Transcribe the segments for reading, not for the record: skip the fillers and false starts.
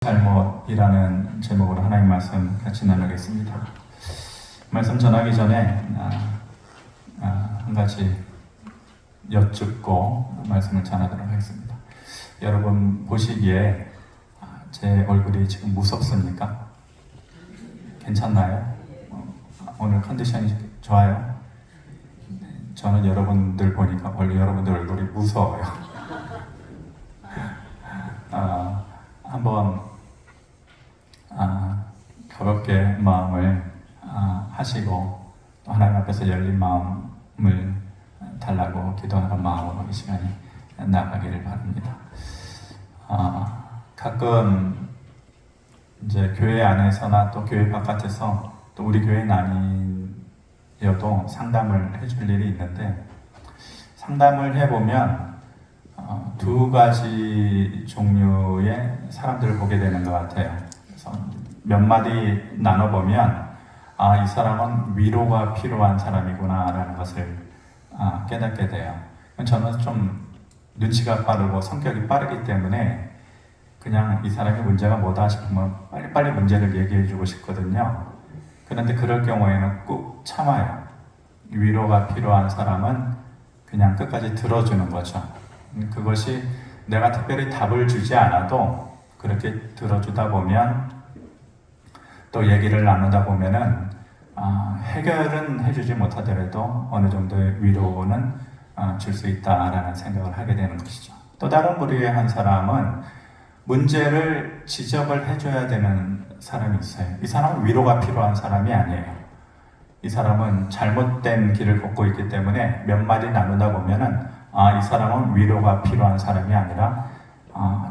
잘못이라는 제목으로 하나님 말씀 같이 나누겠습니다. 말씀 전하기 전에 한 가지 여쭙고 말씀을 전하도록 하겠습니다. 여러분 보시기에 제 얼굴이 지금 무섭습니까? 괜찮나요? 오늘 컨디션이 좋아요? 저는 여러분들 보니까 원래 여러분들 얼굴이 무서워요. 한번 가볍게 마음을 하시고 또 하나님 앞에서 열린 마음을 달라고 기도하는 마음으로 이 시간이 나가기를 바랍니다. 가끔 이제 교회 안에서나 또 교회 바깥에서 또 우리 교회는 아니어도 상담을 해줄 일이 있는데, 상담을 해보면 두 가지 종류의 사람들을 보게 되는 것 같아요. 그래서 몇 마디 나눠보면 이 사람은 위로가 필요한 사람이구나 라는 것을 깨닫게 돼요. 저는 좀 눈치가 빠르고 성격이 빠르기 때문에 그냥 이 사람이 문제가 뭐다 싶으면 빨리빨리 문제를 얘기해 주고 싶거든요. 그런데 그럴 경우에는 꾹 참아요. 위로가 필요한 사람은 그냥 끝까지 들어주는 거죠. 그것이 내가 특별히 답을 주지 않아도 그렇게 들어주다 보면 또 얘기를 나누다 보면은 해결은 해주지 못하더라도 어느 정도의 위로는 줄 수 있다라는 생각을 하게 되는 것이죠. 또 다른 부류의 한 사람은 문제를 지적을 해줘야 되는 사람이 있어요. 이 사람은 위로가 필요한 사람이 아니에요. 이 사람은 잘못된 길을 걷고 있기 때문에 몇 마디 나누다 보면은 이 사람은 위로가 필요한 사람이 아니라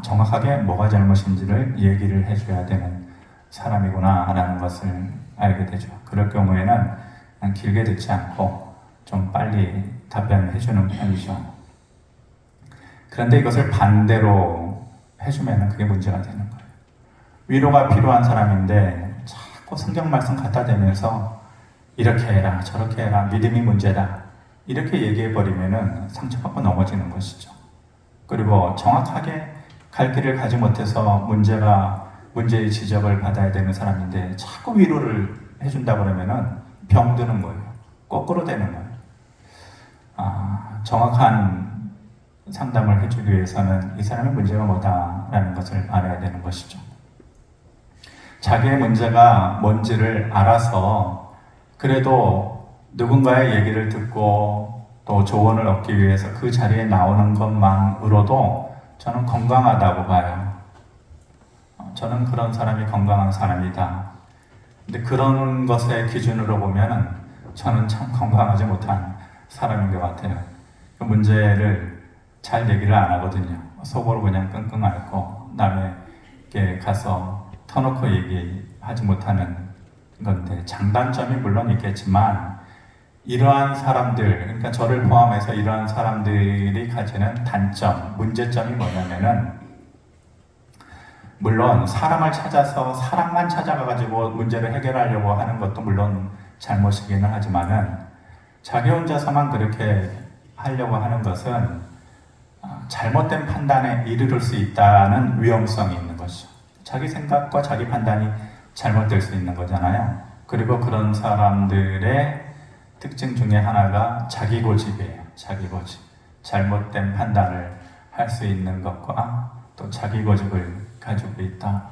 정확하게 뭐가 잘못인지를 얘기를 해줘야 되는 사람이구나 라는 것을 알게 되죠. 그럴 경우에는 길게 듣지 않고 좀 빨리 답변을 해주는 편이죠. 그런데 이것을 반대로 해주면 그게 문제가 되는 거예요. 위로가 필요한 사람인데 자꾸 성경 말씀 갖다 대면서 이렇게 해라 저렇게 해라 믿음이 문제다 이렇게 얘기해버리면 상처받고 넘어지는 것이죠. 그리고 정확하게 갈 길을 가지 못해서 문제의 지적을 받아야 되는 사람인데 자꾸 위로를 해준다 그러면 병드는 거예요. 거꾸로 되는 거예요. 정확한 상담을 해주기 위해서는 이 사람의 문제가 뭐다라는 것을 알아야 되는 것이죠. 자기의 문제가 뭔지를 알아서 그래도 누군가의 얘기를 듣고 또 조언을 얻기 위해서 그 자리에 나오는 것만으로도 저는 건강하다고 봐요. 저는 그런 사람이 건강한 사람이다. 근데 그런 것의 기준으로 보면은 저는 참 건강하지 못한 사람인 것 같아요. 그 문제를 잘 얘기를 안 하거든요. 속으로 그냥 끙끙 앓고 남에게 가서 터놓고 얘기하지 못하는 건데, 장단점이 물론 있겠지만 이러한 사람들, 그러니까 저를 포함해서 이러한 사람들이 가지는 단점, 문제점이 뭐냐면은, 물론 사람을 찾아서 사람만 찾아가가지고 문제를 해결하려고 하는 것도 물론 잘못이기는 하지만은 자기 혼자서만 그렇게 하려고 하는 것은 잘못된 판단에 이르를 수 있다는 위험성이 있는 것이죠. 자기 생각과 자기 판단이 잘못될 수 있는 거잖아요. 그리고 그런 사람들의 특징 중에 하나가 자기 고집이에요. 자기 고집. 잘못된 판단을 할 수 있는 것과 또 자기 고집을 가지고 있다.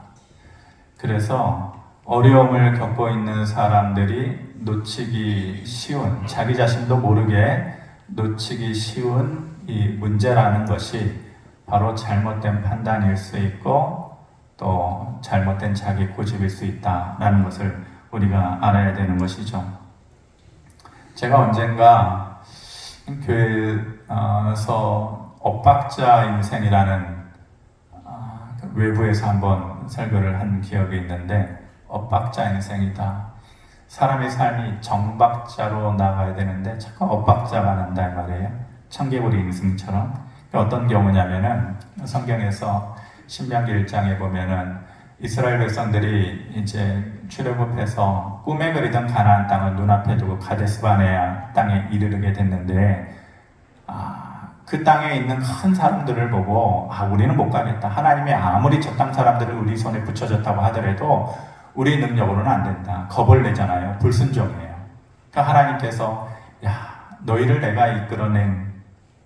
그래서 어려움을 겪고 있는 사람들이 놓치기 쉬운, 자기 자신도 모르게 놓치기 쉬운 이 문제라는 것이 바로 잘못된 판단일 수 있고 또 잘못된 자기 고집일 수 있다라는 것을 우리가 알아야 되는 것이죠. 제가 언젠가 교회에서 엇박자 인생이라는 외부에서 한번 설교를 한 기억이 있는데, 엇박자 인생이다. 사람의 삶이 정박자로 나가야 되는데 자꾸 엇박자가 난다 이 말이에요. 청개구리 인생처럼. 어떤 경우냐면은 성경에서 신명기 1장에 보면은 이스라엘 백성들이 이제 출애굽해서 꿈에 그리던 가나안 땅을 눈앞에 두고 가데스바네아 땅에 이르게 됐는데 그 땅에 있는 큰 사람들을 보고 우리는 못 가겠다. 하나님이 아무리 저 땅 사람들을 우리 손에 붙여줬다고 하더라도 우리 능력으로는 안 된다. 겁을 내잖아요. 불순종이에요. 그러니까 하나님께서 너희를 내가 이끌어낸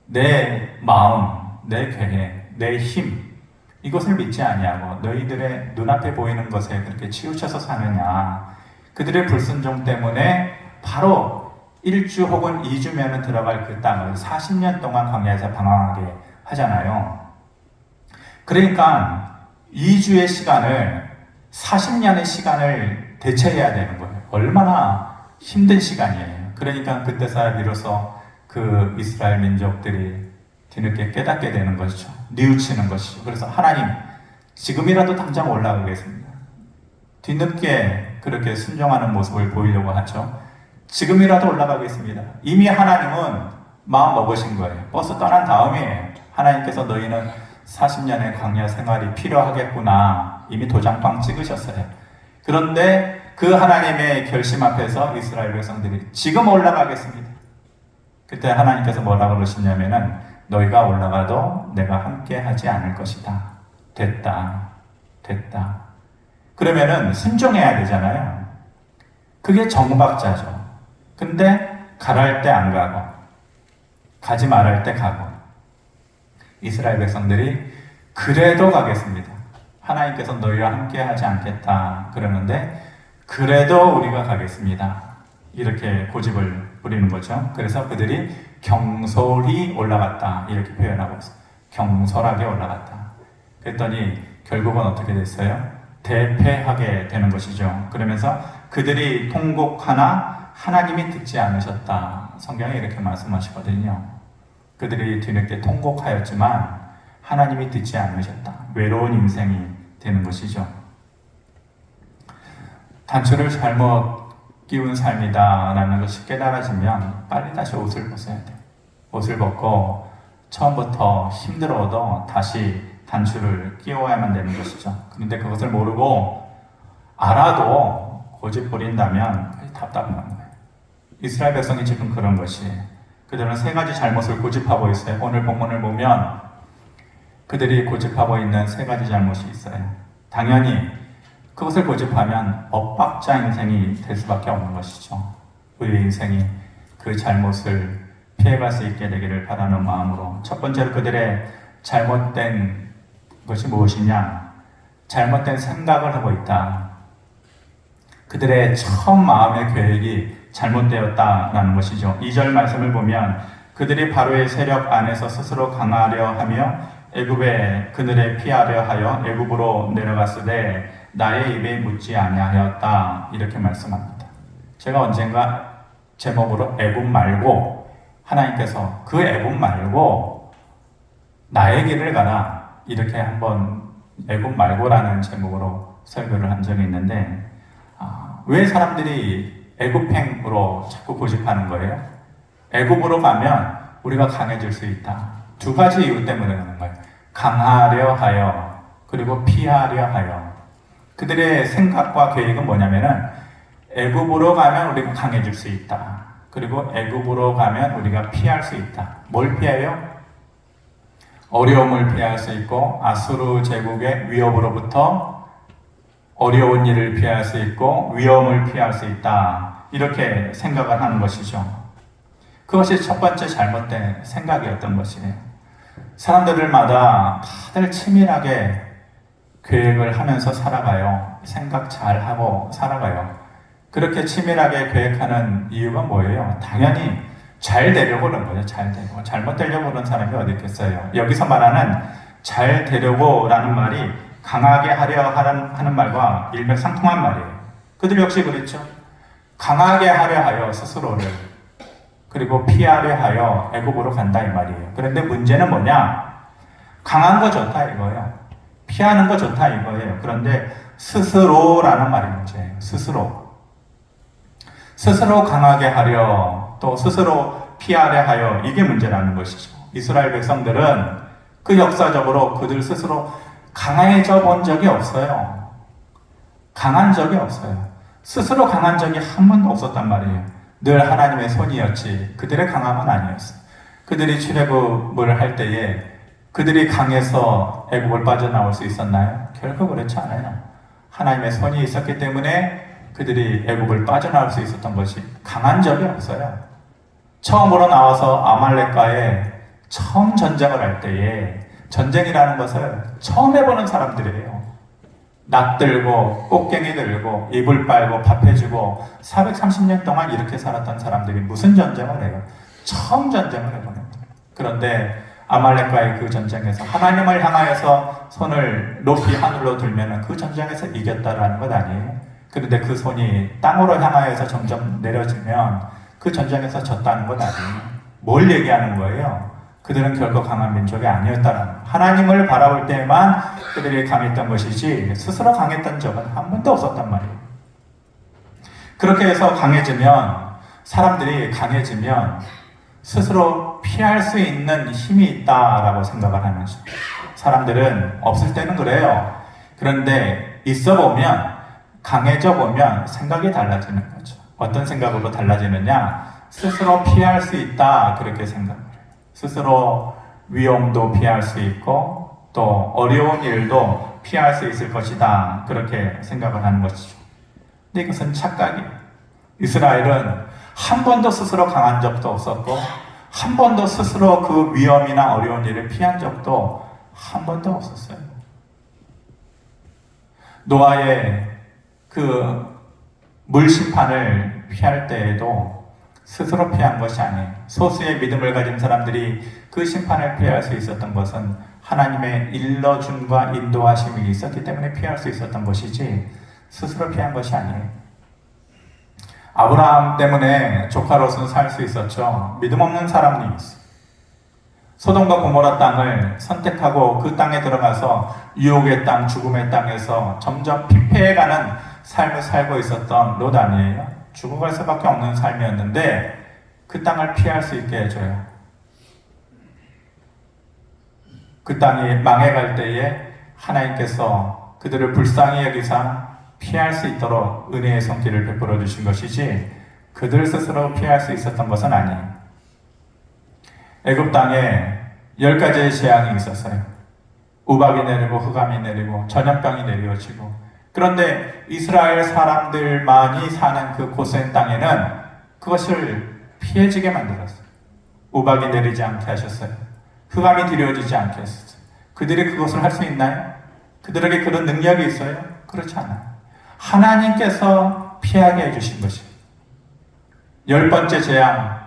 내 마음, 내 계획, 내 힘, 이것을 믿지 아니하고 너희들의 눈앞에 보이는 것에 그렇게 치우쳐서 사느냐. 그들의 불순종 때문에 바로 1주 혹은 2주면 들어갈 그 땅을 40년 동안 광야에서 방황하게 하잖아요. 그러니까 2주의 시간을 40년의 시간을 대체해야 되는 거예요. 얼마나 힘든 시간이에요. 그러니까 그때서야 비로소 그 이스라엘 민족들이 뒤늦게 깨닫게 되는 것이죠. 뉘우치는 것이죠. 그래서 하나님, 지금이라도 당장 올라가겠습니다. 뒤늦게 그렇게 순종하는 모습을 보이려고 하죠. 지금이라도 올라가겠습니다. 이미 하나님은 마음 먹으신 거예요. 벌써 떠난 다음에 하나님께서 너희는 40년의 광야 생활이 필요하겠구나. 이미 도장방 찍으셨어요. 그런데 그 하나님의 결심 앞에서 이스라엘 백성들이 지금 올라가겠습니다. 그때 하나님께서 뭐라고 그러시냐면은 너희가 올라가도 내가 함께 하지 않을 것이다. 됐다. 그러면은 순종해야 되잖아요. 그게 정박자죠. 근데 가랄 때 안 가고 가지 말할 때 가고 이스라엘 백성들이 그래도 가겠습니다. 하나님께서 너희와 함께 하지 않겠다 그러는데 그래도 우리가 가겠습니다. 이렇게 고집을 부리는 거죠. 그래서 그들이 경솔히 올라갔다 이렇게 표현하고 있어요. 경솔하게 올라갔다. 그랬더니 결국은 어떻게 됐어요? 대패하게 되는 것이죠. 그러면서 그들이 통곡하나 하나님이 듣지 않으셨다. 성경에 이렇게 말씀하시거든요. 그들이 뒤늦게 통곡하였지만 하나님이 듣지 않으셨다. 외로운 인생이 되는 것이죠. 단추를 잘못 끼운 삶이다 라는 것이 깨달아지면 빨리 다시 옷을 벗어야 돼요. 옷을 벗고 처음부터 힘들어도 다시 단추를 끼워야만 되는 것이죠. 그런데 그것을 모르고 알아도 고집 부린다면 답답한 거예요. 이스라엘 백성이 지금 그런 것이 그들은 세 가지 잘못을 고집하고 있어요. 오늘 본문을 보면 그들이 고집하고 있는 세 가지 잘못이 있어요. 당연히 그것을 고집하면 엇박자 인생이 될 수밖에 없는 것이죠. 우리의 인생이 그 잘못을 피해갈 수 있게 되기를 바라는 마음으로 첫 번째로 그들의 잘못된 것이 무엇이냐? 잘못된 생각을 하고 있다. 그들의 처음 마음의 계획이 잘못되었다라는 것이죠. 2절 말씀을 보면 그들이 바로의 세력 안에서 스스로 강하려 하며 애굽에 그들의 피하려 하여 애굽으로 내려갔으되 나의 입에 묻지 아니하였다 이렇게 말씀합니다. 제가 언젠가 제목으로 애굽 말고 하나님께서 그 애굽 말고 나의 길을 가라 이렇게 한번 애굽 말고라는 제목으로 설교를 한 적이 있는데 왜 사람들이 애굽행으로 자꾸 고집하는 거예요? 애굽으로 가면 우리가 강해질 수 있다. 두 가지 이유 때문에 그런 거예요. 강하려 하여 그리고 피하려 하여. 그들의 생각과 계획은 뭐냐면은 애굽으로 가면 우리가 강해질 수 있다. 그리고 애굽으로 가면 우리가 피할 수 있다. 뭘 피해요? 어려움을 피할 수 있고 아수르 제국의 위협으로부터 어려운 일을 피할 수 있고 위험을 피할 수 있다. 이렇게 생각을 하는 것이죠. 그것이 첫 번째 잘못된 생각이었던 것이에요. 사람들마다 다들 치밀하게 계획을 하면서 살아가요. 생각 잘하고 살아가요. 그렇게 치밀하게 계획하는 이유가 뭐예요? 당연히 잘 되려고 그런 거예요. 잘 되고. 잘못 되려고 그런 사람이 어디 있겠어요? 여기서 말하는 잘 되려고 라는 말이 강하게 하려 하는 말과 일맥상통한 말이에요. 그들 역시 그랬죠. 강하게 하려 하여 스스로를 그리고 피하려 하여 애굽으로 간다 이 말이에요. 그런데 문제는 뭐냐? 강한 거 좋다 이거예요. 피하는 거 좋다 이거예요. 그런데 스스로라는 말이 문제예요. 스스로 강하게 하려 또 스스로 피하려 하여 이게 문제라는 것이죠. 이스라엘 백성들은 그 역사적으로 그들 스스로 강해져 본 적이 없어요. 강한 적이 없어요. 스스로 강한 적이 한 번도 없었단 말이에요. 늘 하나님의 손이었지 그들의 강함은 아니었어요. 그들이 출애굽을 할 때에 그들이 강에서 애굽을 빠져나올 수 있었나요? 결코 그렇지 않아요. 하나님의 손이 있었기 때문에 그들이 애굽을 빠져나올 수 있었던 것이 강한 적이 없어요. 처음으로 나와서 아말렉과의 처음 전쟁을 할 때에 전쟁이라는 것을 처음 해보는 사람들이에요. 낫 들고 꽃갱이 들고 이불 빨고 밥 해주고 430년 동안 이렇게 살았던 사람들이 무슨 전쟁을 해요? 처음 전쟁을 해보는 거예요. 그런데 아말렉과의 그 전쟁에서 하나님을 향하여서 손을 높이 하늘로 들면 그 전쟁에서 이겼다라는 것 아니에요. 그런데 그 손이 땅으로 향하여서 점점 내려지면 그 전쟁에서 졌다는 것 아니에요. 뭘 얘기하는 거예요? 그들은 결코 강한 민족이 아니었다는 거예요. 하나님을 바라볼 때만 그들이 강했던 것이지 스스로 강했던 적은 한 번도 없었단 말이에요. 그렇게 해서 사람들이 강해지면 스스로 피할 수 있는 힘이 있다라고 생각을 하는 거죠. 사람들은 없을 때는 그래요. 그런데 있어 보면, 강해져 보면 생각이 달라지는 거죠. 어떤 생각으로 달라지느냐? 스스로 피할 수 있다, 그렇게 생각을 해요. 스스로 위험도 피할 수 있고 또 어려운 일도 피할 수 있을 것이다, 그렇게 생각을 하는 것이죠. 근데 이것은 착각이에요. 이스라엘은 한 번도 스스로 강한 적도 없었고 한 번도 스스로 그 위험이나 어려운 일을 피한 적도 한 번도 없었어요. 노아의 그 물심판을 피할 때에도 스스로 피한 것이 아니에요. 소수의 믿음을 가진 사람들이 그 심판을 피할 수 있었던 것은 하나님의 일러줌과 인도하심이 있었기 때문에 피할 수 있었던 것이지 스스로 피한 것이 아니에요. 아브라함 때문에 조카 롯은 살 수 있었죠. 믿음 없는 사람이 있어요. 소돔과 고모라 땅을 선택하고 그 땅에 들어가서 유혹의 땅, 죽음의 땅에서 점점 피폐해가는 삶을 살고 있었던 롯 아니에요? 죽어갈 수밖에 없는 삶이었는데 그 땅을 피할 수 있게 해줘요. 그 땅이 망해갈 때에 하나님께서 그들을 불쌍히 여기사 피할 수 있도록 은혜의 손길을 베풀어 주신 것이지 그들 스스로 피할 수 있었던 것은 아니에요. 애굽 땅에 10가지의 재앙이 있었어요. 우박이 내리고 흑암이 내리고 전염병이 내려지고, 그런데 이스라엘 사람들만이 사는 그 고센 땅에는 그것을 피해지게 만들었어요. 우박이 내리지 않게 하셨어요. 흑암이 드리워지지 않게 하셨어요. 그들이 그것을 할 수 있나요? 그들에게 그런 능력이 있어요? 그렇지 않아요. 하나님께서 피하게 해주신 것입니다. 10번째 재앙,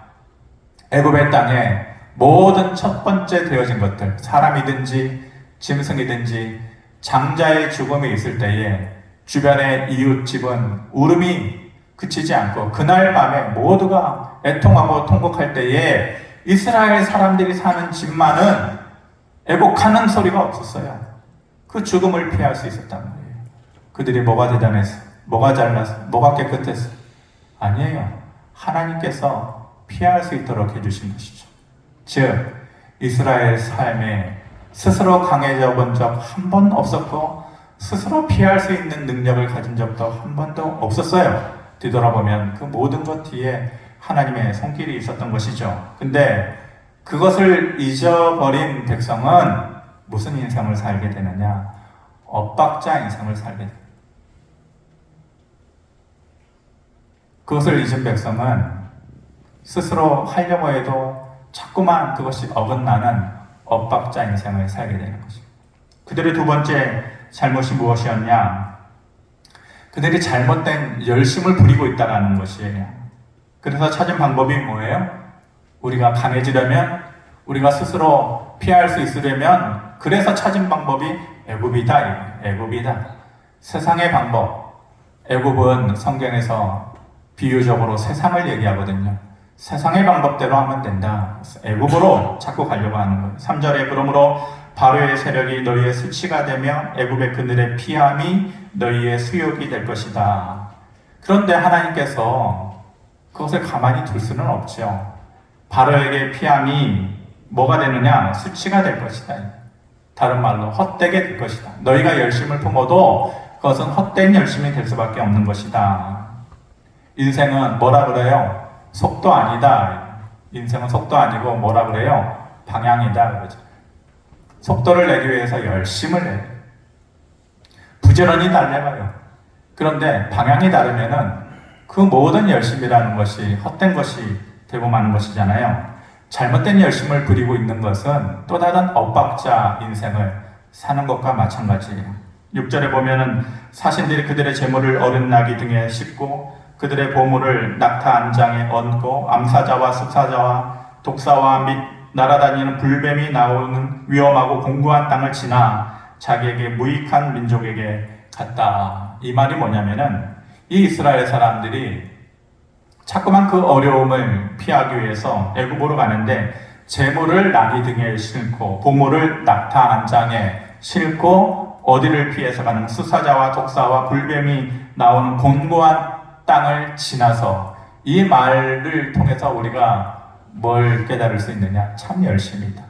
애굽의 땅에 모든 첫 번째 되어진 것들, 사람이든지 짐승이든지 장자의 죽음이 있을 때에 주변의 이웃집은 울음이 그치지 않고 그날 밤에 모두가 애통하고 통곡할 때에 이스라엘 사람들이 사는 집만은 애곡하는 소리가 없었어요. 그 죽음을 피할 수 있었단 말이에요. 그들이 뭐가 대단했어? 뭐가 잘났어? 뭐가 깨끗했어? 아니에요. 하나님께서 피할 수 있도록 해주신 것이죠. 즉, 이스라엘 삶에 스스로 강해져 본 적 한 번 없었고 스스로 피할 수 있는 능력을 가진 적도 한 번도 없었어요. 뒤돌아보면 그 모든 것 뒤에 하나님의 손길이 있었던 것이죠. 근데 그것을 잊어버린 백성은 무슨 인생을 살게 되느냐? 엇박자 인생을 살게 됩니다. 그것을 잊은 백성은 스스로 하려고 해도 자꾸만 그것이 어긋나는 엇박자 인생을 살게 되는 것입니다. 그들의 두 번째 잘못이 무엇이었냐? 그들이 잘못된 열심을 부리고 있다는 것이에요. 그래서 찾은 방법이 뭐예요? 우리가 강해지려면, 우리가 스스로 피할 수 있으려면, 그래서 찾은 방법이 애굽이다. 애굽이다. 세상의 방법. 애굽은 성경에서 비유적으로 세상을 얘기하거든요. 세상의 방법대로 하면 된다. 애굽으로 자꾸 가려고 하는 거예요. 3절에 그러므로 바로의 세력이 너희의 수치가 되며 애굽의 그늘의 피함이 너희의 수욕이 될 것이다. 그런데 하나님께서 그것을 가만히 둘 수는 없죠. 바로에게 피함이 뭐가 되느냐? 수치가 될 것이다. 다른 말로 헛되게 될 것이다. 너희가 열심을 품어도 그것은 헛된 열심이 될 수밖에 없는 것이다. 인생은 뭐라 그래요? 속도 아니다. 인생은 속도 아니고 뭐라 그래요? 방향이다 그러죠. 속도를 내기 위해서 열심을 내요. 부지런히 달려가요. 그런데 방향이 다르면은 그 모든 열심이라는 것이 헛된 것이 되고 마는 것이잖아요. 잘못된 열심을 부리고 있는 것은 또 다른 엇박자 인생을 사는 것과 마찬가지예요. 6절에 보면은 사신들이 그들의 재물을 어린 나귀 등에 싣고 그들의 보물을 낙타 안장에 얹고 암사자와 습사자와 독사와 및 날아다니는 불뱀이 나오는 위험하고 공고한 땅을 지나 자기에게 무익한 민족에게 갔다. 이 말이 뭐냐면은 이 이스라엘 사람들이 자꾸만 그 어려움을 피하기 위해서 애굽으로 가는데 재물을 나귀 등에 싣고 보물을 낙타 안장에 싣고 어디를 피해서 가는 수사자와 독사와 불뱀이 나오는 곤고한 땅을 지나서 이 말을 통해서 우리가 뭘 깨달을 수 있느냐? 참 열심이다.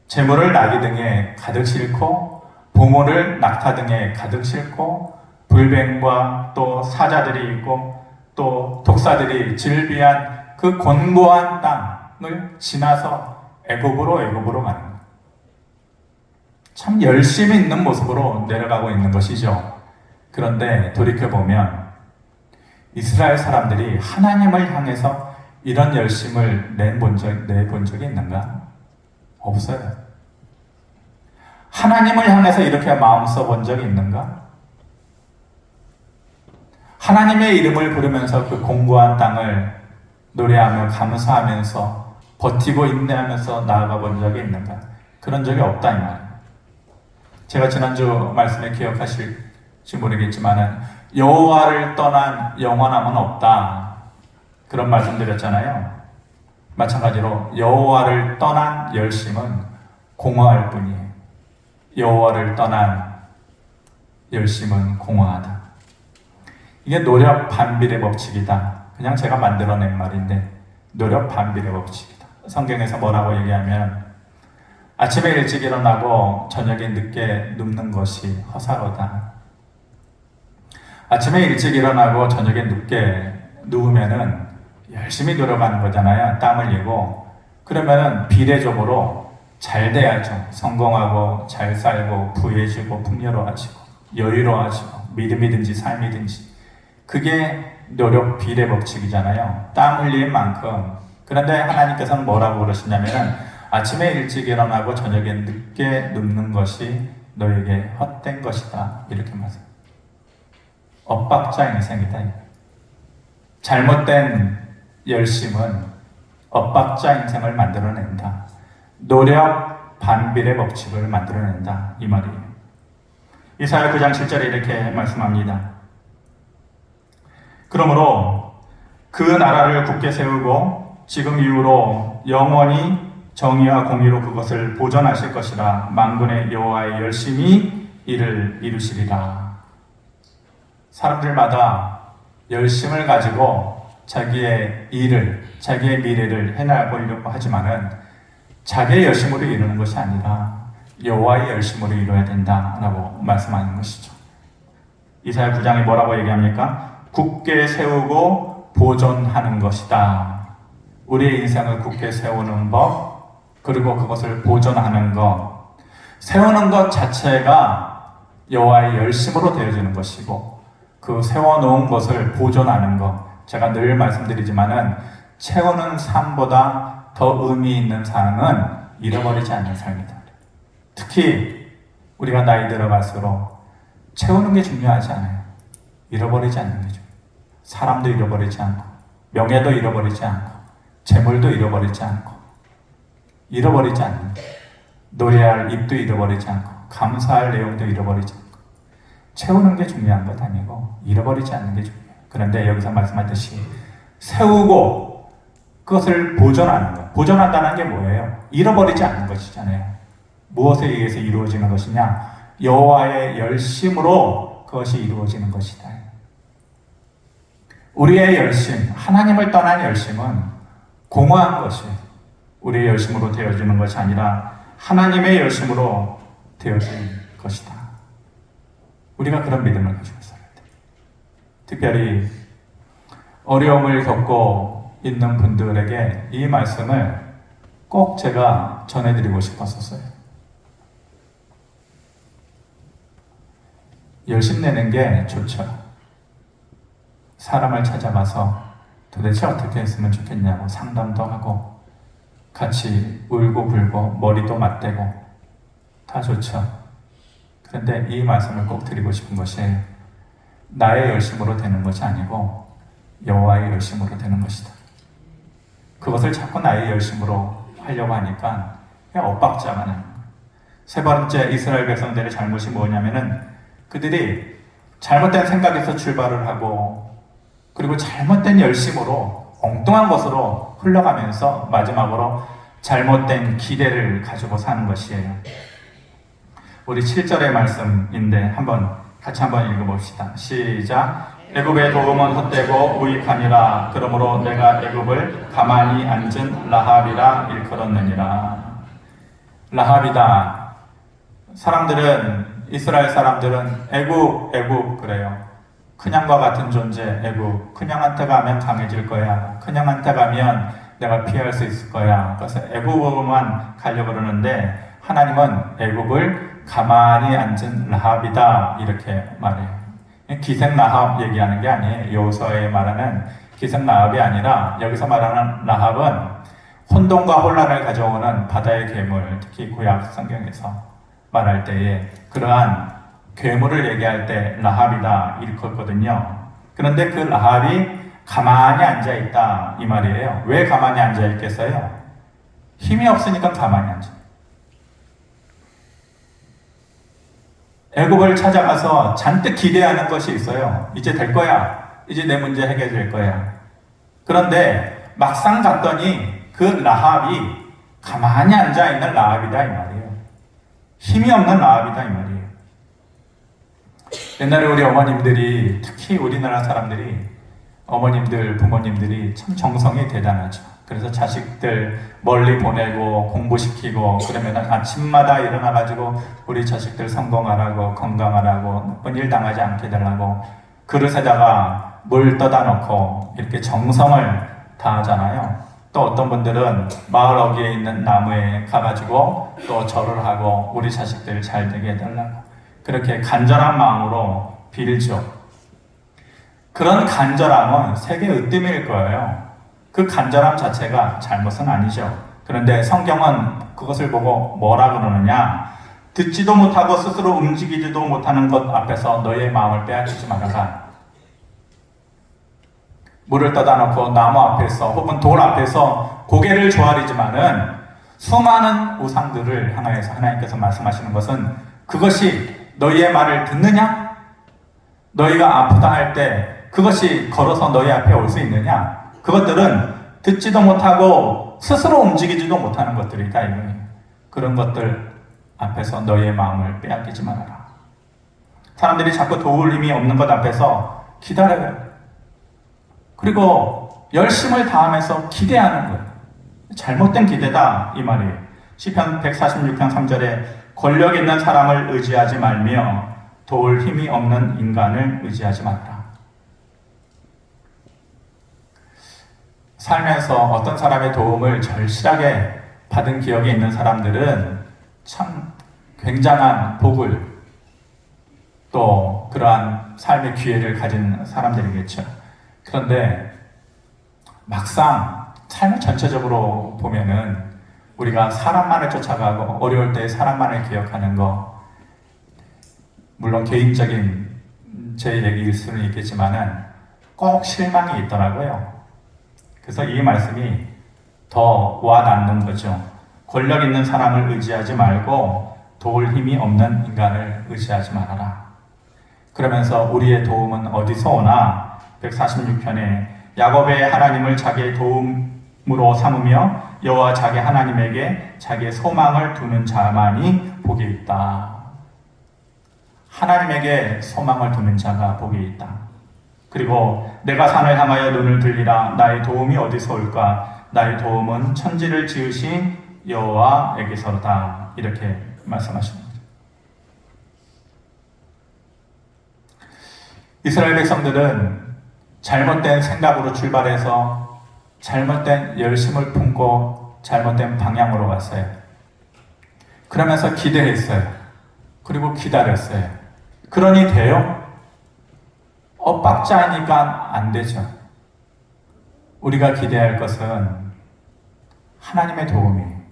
재물을 나귀 등에 가득 싣고 보물을 낙타 등에 가득 싣고 불뱀과 또 사자들이 있고 또 독사들이 질비한 그 곤고한 땅을 지나서 애굽으로 가는 거예요. 참 열심히 있는 모습으로 내려가고 있는 것이죠. 그런데 돌이켜보면 이스라엘 사람들이 하나님을 향해서 이런 열심을 내본 적이 있는가? 없어요. 하나님을 향해서 이렇게 마음 써본 적이 있는가? 하나님의 이름을 부르면서 그 공고한 땅을 노래하며 감사하면서 버티고 인내하면서 나아가 본 적이 있는가? 그런 적이 없다 이 말이에요. 제가 지난주 말씀에 기억하실지 모르겠지만 여호와를 떠난 영원함은 없다. 그런 말씀 드렸잖아요. 마찬가지로 여호와를 떠난 열심은 공허할 뿐이에요. 여호와를 떠난 열심은 공허하다. 이게 노력 반비례 법칙이다. 그냥 제가 만들어낸 말인데 노력 반비례 법칙이다. 성경에서 뭐라고 얘기하면 아침에 일찍 일어나고 저녁에 늦게 눕는 것이 허사로다. 아침에 일찍 일어나고 저녁에 늦게 누우면은 열심히 노력하는 거잖아요. 땀 흘리고. 그러면은 비례적으로 잘 돼야죠. 성공하고 잘 살고 부해지고 풍요로워지고 여유로워지고 믿음이든지 삶이든지. 그게 노력 비례 법칙이잖아요. 땀 흘린 만큼. 그런데 하나님께서는 뭐라고 그러시냐면은 아침에 일찍 일어나고 저녁에 늦게 눕는 것이 너에게 헛된 것이다. 이렇게 말해요. 엇박자 인생이다. 잘못된 열심은 엇박자 인생을 만들어낸다. 노력 반비례 법칙을 만들어낸다. 이 말이에요. 이사야 9장 7절에 이렇게 말씀합니다. 그러므로 그 나라를 굳게 세우고 지금 이후로 영원히 정의와 공의로 그것을 보존하실 것이라. 만군의 여호와의 열심히 이를 이루시리라. 사람들마다 열심을 가지고 자기의 일을, 자기의 미래를 해나가려고 하지만은 자기의 열심으로 이루는 것이 아니라 여호와의 열심으로 이루어야 된다라고 말씀하는 것이죠. 이사야 9장에 뭐라고 얘기합니까? 굳게 세우고 보존하는 것이다. 우리의 인생을 굳게 세우는 법, 그리고 그것을 보존하는 것, 세우는 것 자체가 여호와의 열심으로 되어지는 것이고 그 세워놓은 것을 보존하는 것, 제가 늘 말씀드리지만은 채우는 삶보다 더 의미 있는 삶은 잃어버리지 않는 삶이다. 특히 우리가 나이 들어갈수록 채우는 게 중요하지 않아요. 잃어버리지 않는 게 중요해요. 사람도 잃어버리지 않고 명예도 잃어버리지 않고 재물도 잃어버리지 않고 잃어버리지 않는, 노래할 입도 잃어버리지 않고 감사할 내용도 잃어버리지 않고 채우는 게 중요한 것 아니고 잃어버리지 않는 게 중요해요. 그런데 여기서 말씀하듯이 세우고 그것을 보존하는 것, 보존한다는 게 뭐예요? 잃어버리지 않는 것이잖아요. 무엇에 의해서 이루어지는 것이냐? 여호와의 열심으로 그것이 이루어지는 것이다. 우리의 열심, 하나님을 떠난 열심은 공허한 것이에요. 우리의 열심으로 되어지는 것이 아니라 하나님의 열심으로 되어질 것이다. 우리가 그런 믿음을 가지고 살아야 돼요. 특별히 어려움을 겪고 있는 분들에게 이 말씀을 꼭 제가 전해드리고 싶었었어요. 열심내는 게 좋죠. 사람을 찾아가서 도대체 어떻게 했으면 좋겠냐고 상담도 하고 같이 울고 불고 머리도 맞대고 다 좋죠. 그런데 이 말씀을 꼭 드리고 싶은 것이 나의 열심으로 되는 것이 아니고 여호와의 열심으로 되는 것이다. 그것을 자꾸 나의 열심으로 하려고 하니까 그냥 엇박자가 나는 거예요. 세 번째 이스라엘 백성들의 잘못이 뭐냐면은 그들이 잘못된 생각에서 출발을 하고 그리고 잘못된 열심으로 엉뚱한 것으로 흘러가면서 마지막으로 잘못된 기대를 가지고 사는 것이에요. 우리 7절의 말씀인데 같이 한번 읽어봅시다. 시작. 애굽의 도움은 헛되고 무익하니라. 그러므로 내가 애굽을 가만히 앉은 라합이라 일컬었느니라. 라합이다. 이스라엘 사람들은 애굽 그래요. 그냥과 같은 존재 애굽. 그냥한테 가면 강해질 거야. 그냥한테 가면 내가 피할 수 있을 거야. 그래서 애굽으로만 가려고 그러는데 하나님은 애굽을 가만히 앉은 라합이다 이렇게 말해요. 기생 라합 얘기하는 게 아니에요. 여호수아에 말하는 기생 라합이 아니라 여기서 말하는 라합은 혼돈과 혼란을 가져오는 바다의 괴물, 특히 구약 성경에서 말할 때에 그러한 괴물을 얘기할 때 라합이다 일컫거든요. 그런데 그 라합이 가만히 앉아있다 이 말이에요. 왜 가만히 앉아있겠어요? 힘이 없으니까 가만히 앉아요. 애굽을 찾아가서 잔뜩 기대하는 것이 있어요. 이제 될 거야. 이제 내 문제 해결될 거야. 그런데 막상 갔더니 그 라합이 가만히 앉아있는 라합이다 이 말이에요. 힘이 없는 라합이다 이 말이에요. 옛날에 우리 어머님들이, 특히 우리나라 사람들이, 어머님들, 부모님들이 참 정성이 대단하죠. 그래서 자식들 멀리 보내고 공부시키고 그러면 아침마다 일어나가지고 우리 자식들 성공하라고 건강하라고 나쁜 일 당하지 않게 해달라고 그릇에다가 물 떠다 놓고 이렇게 정성을 다하잖아요. 또 어떤 분들은 마을 어귀에 있는 나무에 가가지고 또 절을 하고 우리 자식들 잘 되게 해달라고 그렇게 간절한 마음으로 빌죠. 그런 간절함은 세계 으뜸일 거예요. 그 간절함 자체가 잘못은 아니죠. 그런데 성경은 그것을 보고 뭐라 그러느냐? 듣지도 못하고 스스로 움직이지도 못하는 것 앞에서 너의 마음을 빼앗기지 말아라. 물을 떠다 놓고 나무 앞에서 혹은 돌 앞에서 고개를 조아리지만은 수많은 우상들을 향하여서 하나님께서 말씀하시는 것은 그것이 너희의 말을 듣느냐? 너희가 아프다 할 때 그것이 걸어서 너희 앞에 올 수 있느냐? 그것들은 듣지도 못하고 스스로 움직이지도 못하는 것들이다. 그런 것들 앞에서 너희의 마음을 빼앗기지 말아라. 사람들이 자꾸 도울 힘이 없는 것 앞에서 기다려요. 그리고 열심을 다하면서 기대하는 거예요. 잘못된 기대다 이 말이에요. 시편 146편 3절에 권력 있는 사람을 의지하지 말며 도울 힘이 없는 인간을 의지하지 말라. 살면서 어떤 사람의 도움을 절실하게 받은 기억이 있는 사람들은 참 굉장한 복을 또 그러한 삶의 기회를 가진 사람들이겠죠. 그런데 막상 삶을 전체적으로 보면은 우리가 사람만을 쫓아가고 어려울 때 사람만을 기억하는 거 물론 개인적인 제 얘기일 수는 있겠지만은 꼭 실망이 있더라고요. 그래서 이 말씀이 더 와닿는 거죠. 권력 있는 사람을 의지하지 말고 도울 힘이 없는 인간을 의지하지 말아라. 그러면서 우리의 도움은 어디서 오나? 146편에 야곱의 하나님을 자기의 도움으로 삼으며 여호와 자기 하나님에게 자기의 소망을 두는 자만이 복이 있다. 하나님에게 소망을 두는 자가 복이 있다. 그리고 내가 산을 향하여 눈을 들리라. 나의 도움이 어디서 올까? 나의 도움은 천지를 지으신 여호와에게서다. 이렇게 말씀하십니다. 이스라엘 백성들은 잘못된 생각으로 출발해서 잘못된 열심을 품고 잘못된 방향으로 갔어요. 그러면서 기대했어요. 그리고 기다렸어요. 그러니 돼요? 엇박자니까 안 되죠. 우리가 기대할 것은 하나님의 도움이에요.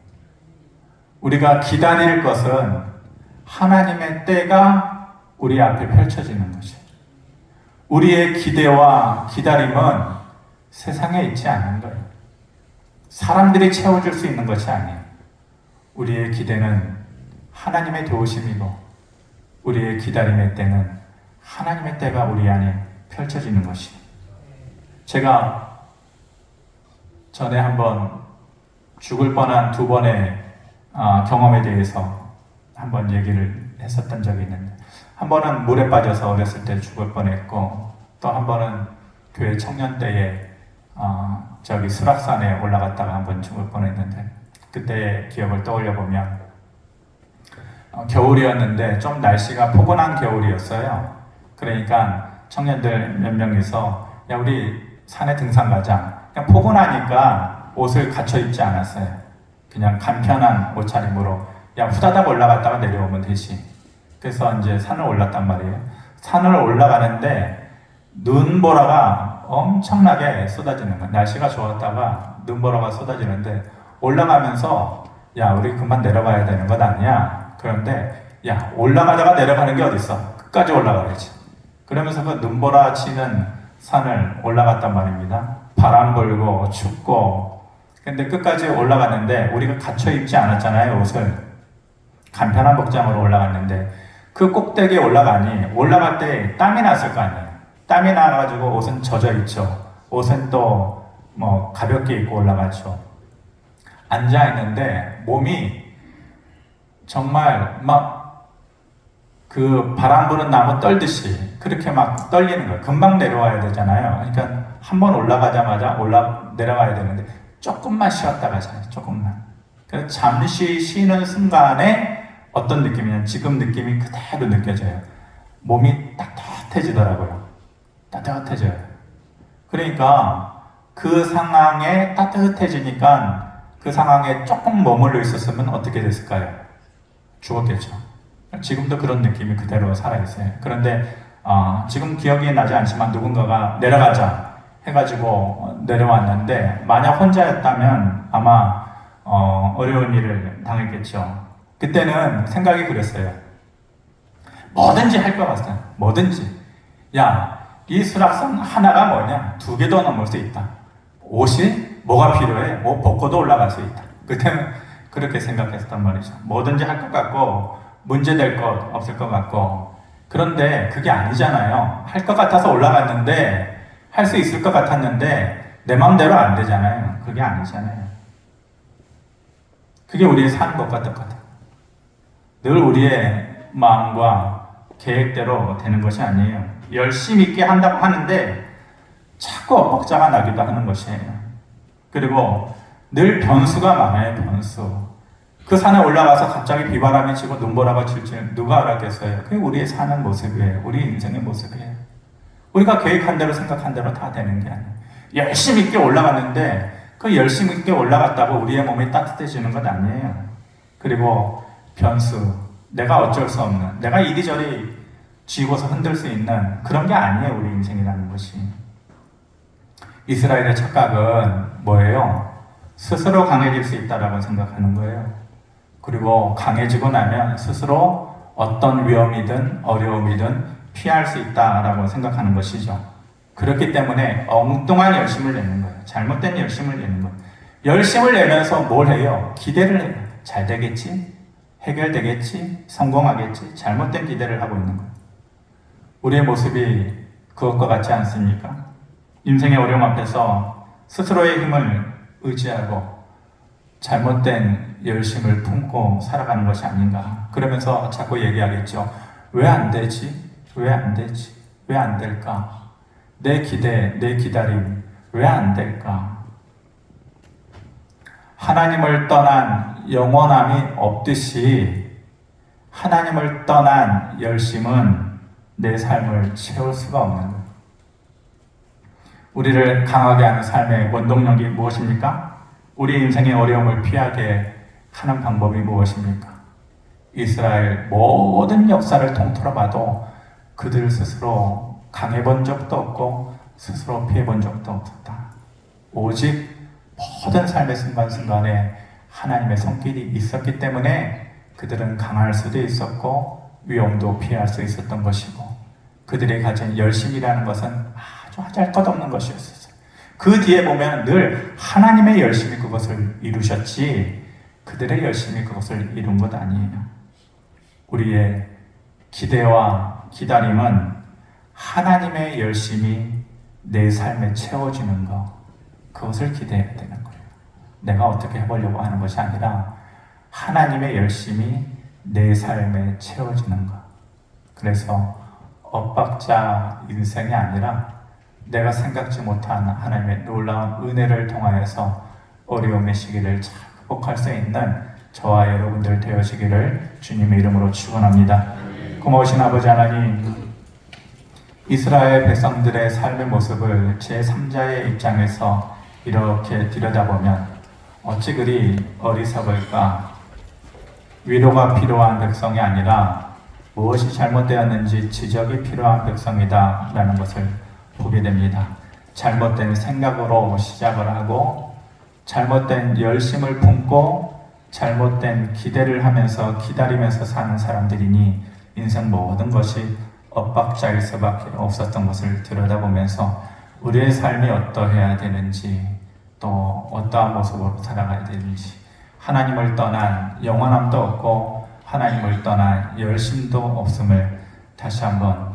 우리가 기다릴 것은 하나님의 때가 우리 앞에 펼쳐지는 것이에요. 우리의 기대와 기다림은 세상에 있지 않은 거예요. 사람들이 채워줄 수 있는 것이 아니에요. 우리의 기대는 하나님의 도우심이고 우리의 기다림의 때는 하나님의 때가 우리 안에 펼쳐지는 것이에요. 제가 전에 한번 죽을 뻔한 두 번의 경험에 대해서 한번 얘기를 했었던 적이 있는데, 한 번은 물에 빠져서 어렸을 때 죽을 뻔했고, 또 한 번은 교회 청년 때에 저기 수락산에 올라갔다가 한번 죽을 뻔했는데, 그때의 기억을 떠올려 보면 겨울이었는데 좀 날씨가 포근한 겨울이었어요. 그러니까 청년들 몇 명이서 야 우리 산에 등산 가자. 그냥 포근하니까 옷을 갖춰 입지 않았어요. 그냥 간편한 옷차림으로 야 후다닥 올라갔다가 내려오면 되지. 그래서 이제 산을 올랐단 말이에요. 산을 올라가는데 눈보라가 엄청나게 쏟아지는 거예요. 날씨가 좋았다가 눈보라가 쏟아지는데 올라가면서 야 우리 그만 내려가야 되는 것 아니야. 그런데 야 올라가다가 내려가는 게 어딨어. 끝까지 올라가야지. 그러면서 그 눈보라 치는 산을 올라갔단 말입니다. 바람 불고 춥고. 근데 끝까지 올라갔는데 우리가 갖춰 입지 않았잖아요, 옷을. 간편한 복장으로 올라갔는데 그 꼭대기에 올라가니 올라갈 때 땀이 났을 거 아니에요. 땀이 나가지고 옷은 젖어 있죠. 옷은 또 뭐 가볍게 입고 올라가죠. 앉아 있는데 몸이 정말 막 그 바람 부는 나무 떨듯이 그렇게 막 떨리는 거예요. 금방 내려와야 되잖아요. 그러니까 한번 올라가자마자 내려가야 되는데 조금만 쉬었다 가잖아요. 조금만. 그래서 잠시 쉬는 순간에 어떤 느낌이냐면 지금 느낌이 그대로 느껴져요. 몸이 따뜻해지더라고요. 따뜻해져요. 그러니까 그 상황에 따뜻해지니까 그 상황에 조금 머물러 있었으면 어떻게 됐을까요? 죽었겠죠. 지금도 그런 느낌이 그대로 살아있어요. 그런데 지금 기억이 나지 않지만 누군가가 내려가자 해가지고 내려왔는데 만약 혼자였다면 아마 어려운 일을 당했겠죠. 그때는 생각이 그랬어요. 뭐든지 할 것 같아요. 뭐든지. 야, 이 수락산 하나가 뭐냐? 2개도 넘을 수 있다. 옷이 뭐가 필요해? 뭐 벗고도 올라갈 수 있다. 그때는 그렇게 생각했단 말이죠. 뭐든지 할 것 같고 문제될 것 없을 것 같고. 그런데 그게 아니잖아요. 할 것 같아서 올라갔는데 할 수 있을 것 같았는데 내 마음대로 안 되잖아요. 그게 아니잖아요. 그게 우리의 사는 것과 똑같아요. 늘 우리의 마음과 계획대로 되는 것이 아니에요. 열심히 있게 한다고 하는데 자꾸 엇박자가 나기도 하는 것이에요. 그리고 늘 변수가 많아요. 변수. 그 산에 올라가서 갑자기 비바람이 치고 눈보라가 칠지 누가 알았겠어요? 그게 우리의 사는 모습이에요. 우리 인생의 모습이에요. 우리가 계획한 대로 생각한 대로 다 되는 게 아니에요. 열심히 있게 올라갔는데 그 열심히 있게 올라갔다고 우리의 몸이 따뜻해지는 건 아니에요. 그리고 변수, 내가 어쩔 수 없는, 내가 이리저리 쥐고서 흔들 수 있는 그런 게 아니에요. 우리 인생이라는 것이. 이스라엘의 착각은 뭐예요? 스스로 강해질 수 있다라고 생각하는 거예요. 그리고 강해지고 나면 스스로 어떤 위험이든 어려움이든 피할 수 있다라고 생각하는 것이죠. 그렇기 때문에 엉뚱한 열심을 내는 거예요. 잘못된 열심을 내는 거예요. 열심을 내면서 뭘 해요? 기대를 해요. 잘 되겠지? 해결되겠지? 성공하겠지? 잘못된 기대를 하고 있는 거예요. 우리의 모습이 그것과 같지 않습니까? 인생의 어려움 앞에서 스스로의 힘을 의지하고 잘못된 열심을 품고 살아가는 것이 아닌가. 그러면서 자꾸 얘기하겠죠. 왜 안 되지? 왜 안 되지? 왜 안 될까? 내 기대, 내 기다림, 왜 안 될까? 하나님을 떠난 영원함이 없듯이 하나님을 떠난 열심은 내 삶을 채울 수가 없는 거예요. 우리를 강하게 하는 삶의 원동력이 무엇입니까? 우리 인생의 어려움을 피하게 하는 방법이 무엇입니까? 이스라엘 모든 역사를 통틀어 봐도 그들 스스로 강해본 적도 없고 스스로 피해본 적도 없었다. 오직 모든 삶의 순간순간에 하나님의 손길이 있었기 때문에 그들은 강할 수도 있었고 위험도 피할 수 있었던 것이고, 그들이 가진 열심이라는 것은 아주 하잘것없는 것이었어요. 그 뒤에 보면 늘 하나님의 열심이 그것을 이루셨지 그들의 열심이 그것을 이룬 것 아니에요. 우리의 기대와 기다림은 하나님의 열심이 내 삶에 채워지는 것, 그것을 기대해야 되는 거예요. 내가 어떻게 해보려고 하는 것이 아니라 하나님의 열심이 내 삶에 채워지는 것. 그래서 엇박자 인생이 아니라 내가 생각지 못한 하나님의 놀라운 은혜를 통하여서 어려움의 시기를 잘 극복할 수 있는 저와 여러분들 되어지기를 주님의 이름으로 축원합니다. 고마우신 아버지 하나님, 이스라엘 백성들의 삶의 모습을 제3자의 입장에서 이렇게 들여다보면 어찌 그리 어리석을까? 위로가 필요한 백성이 아니라 무엇이 잘못되었는지 지적이 필요한 백성이다 라는 것을 보게 됩니다. 잘못된 생각으로 시작을 하고 잘못된 열심을 품고 잘못된 기대를 하면서 기다리면서 사는 사람들이니 인생 모든 것이 엇박자일 수밖에 없었던 것을 들여다보면서 우리의 삶이 어떠해야 되는지, 또 어떠한 모습으로 살아가야 되는지, 하나님을 떠난 영원함도 없고 하나님을 떠난 열심도 없음을 다시 한번,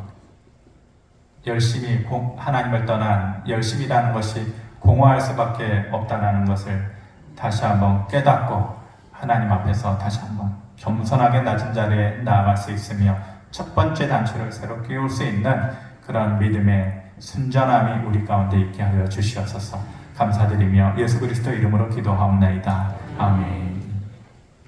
하나님을 떠난 열심이라는 것이 공허할 수밖에 없다는 것을 다시 한번 깨닫고 하나님 앞에서 다시 한번 겸손하게 낮은 자리에 나아갈 수 있으며 첫 번째 단추를 새로 끼울 수 있는 그런 믿음의 순전함이 우리 가운데 있게 하여 주시옵소서. 감사드리며 예수 그리스도 이름으로 기도하옵나이다. 아멘.